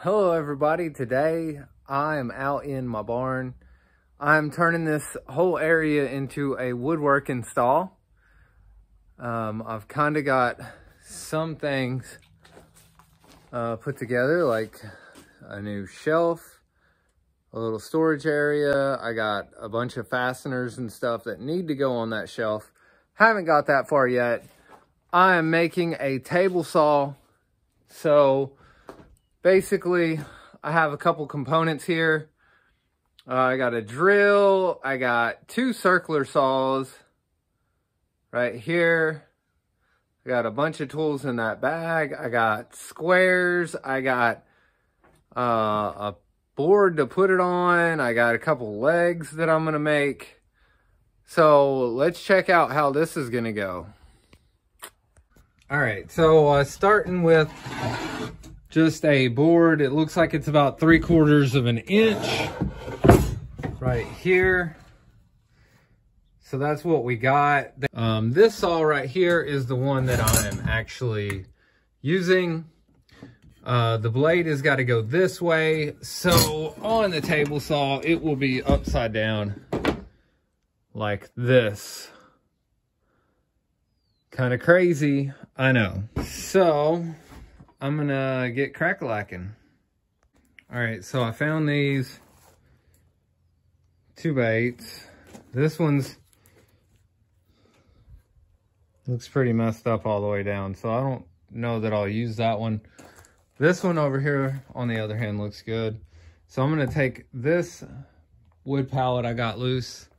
Hello everybody, today I am out in my barn. I'm turning this whole area into a woodworking stall. I've kind of got some things put together, like a new shelf, a little storage area. I got a bunch of fasteners and stuff that need to go on that shelf. Haven't got that far yet. I am making a table saw. So basically, I have a couple components here. I got a drill. I got two circular saws right here. I got a bunch of tools in that bag. I got squares. I got a board to put it on. I got a couple legs that I'm gonna make. So let's check out how this is gonna go. All right, so starting with just a board. It looks like it's about 3/4 of an inch right here. So that's what we got. This saw right here is the one that I am actually using. The blade has got to go this way. So on the table saw, it will be upside down like this. Kind of crazy, I know. So I'm gonna get crack-a-lacking. All right, so I found these 2x8s. This one's looks pretty messed up all the way down, so I don't know that I'll use that one. This one over here, on the other hand, looks good. So I'm gonna take this wood pallet I got loose,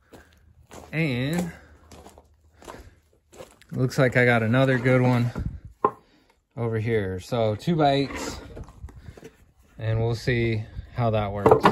and looks like I got another good one over here. So 2x8s, and we'll see how that works.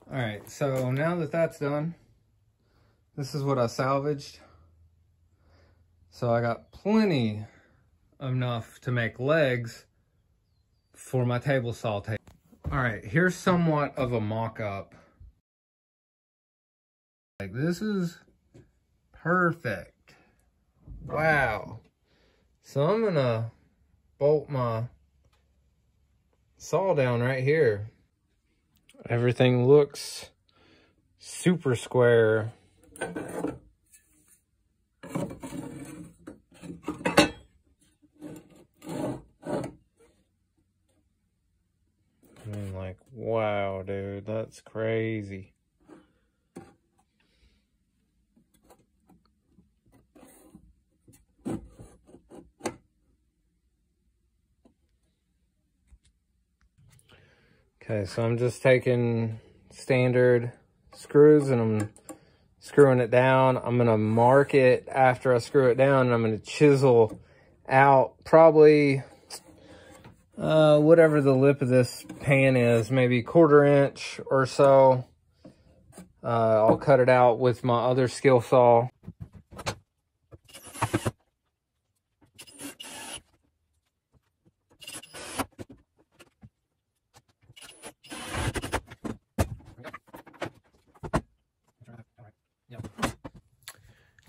All right, so now that that's done, this is what I salvaged. So I got plenty enough to make legs for my table saw table. All right, here's somewhat of a mock-up. Like, this is perfect. Wow. So I'm gonna bolt my saw down right here. Everything looks super square. I mean, like, wow, dude, that's crazy. Okay, so I'm just taking standard screws and I'm screwing it down. I'm gonna mark it after I screw it down, and I'm gonna chisel out probably whatever the lip of this pan is, maybe 1/4 inch or so. I'll cut it out with my other skill saw.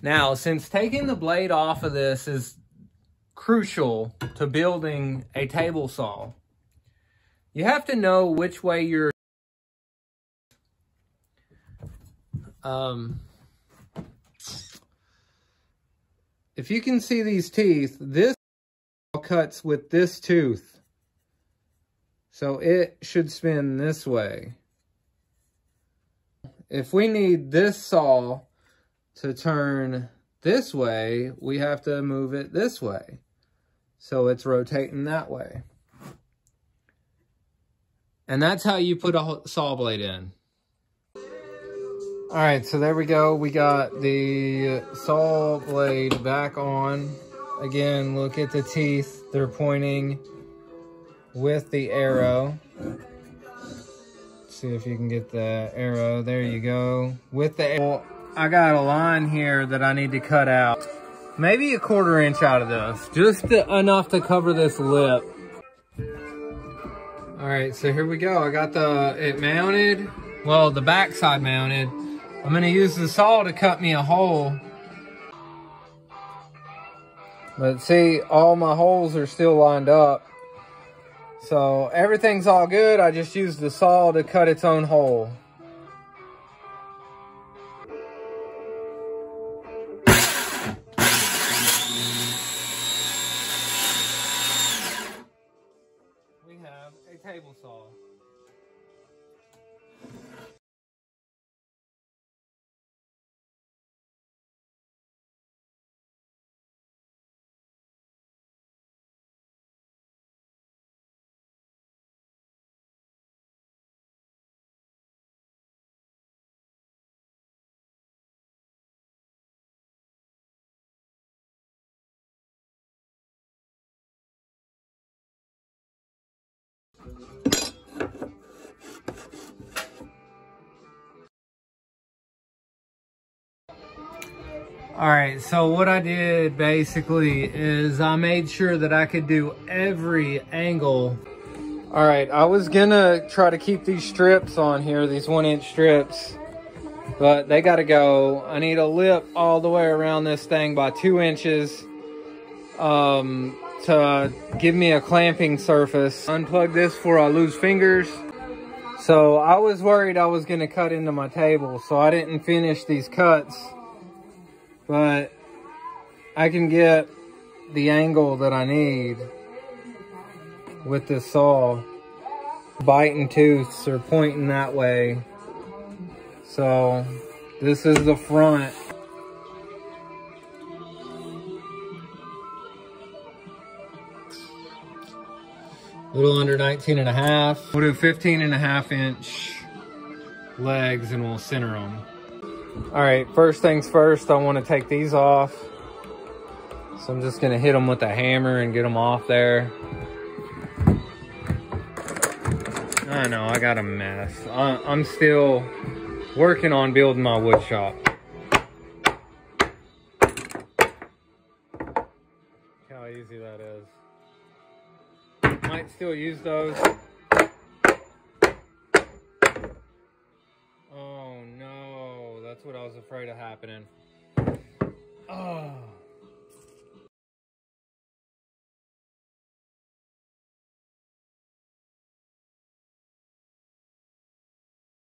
Now, since taking the blade off of this is crucial to building a table saw, you have to know which way you're if you can see these teeth, this cuts with this tooth, so it should spin this way. If we need this saw to turn this way, we have to move it this way, so it's rotating that way. And that's how you put a saw blade in. All right, so there we go. We got the saw blade back on. Again, look at the teeth. They're pointing with the arrow. Let's see if you can get the arrow. There you go. With the arrow. I got a line here that I need to cut out. maybe a 1/4 inch out of this, just enough to cover this lip. All right, so here we go. I got it mounted, well, the back side mounted. I'm gonna use the saw to cut me a hole. But see, all my holes are still lined up. So everything's all good. I just used the saw to cut its own hole. We have a table saw. All right, so what I did basically is I made sure that I could do every angle. All right, I was gonna try to keep these strips on here, these 1-inch strips, but they gotta go. I need a lip all the way around this thing by 2 inches to give me a clamping surface. Unplug this before I lose fingers. So I was worried I was gonna cut into my table, so I didn't finish these cuts. But I can get the angle that I need with this saw. Biting tooths are pointing that way. So this is the front. A little under 19.5. We'll do 15.5 inch legs and we'll center them. All right, first things first, I want to take these off. So I'm just gonna hit them with a hammer and get them off there. I know, I got a mess. I'm still working on building my wood shop. Look how easy that is. Might still use those. Oh no, that's what I was afraid of happening. Oh.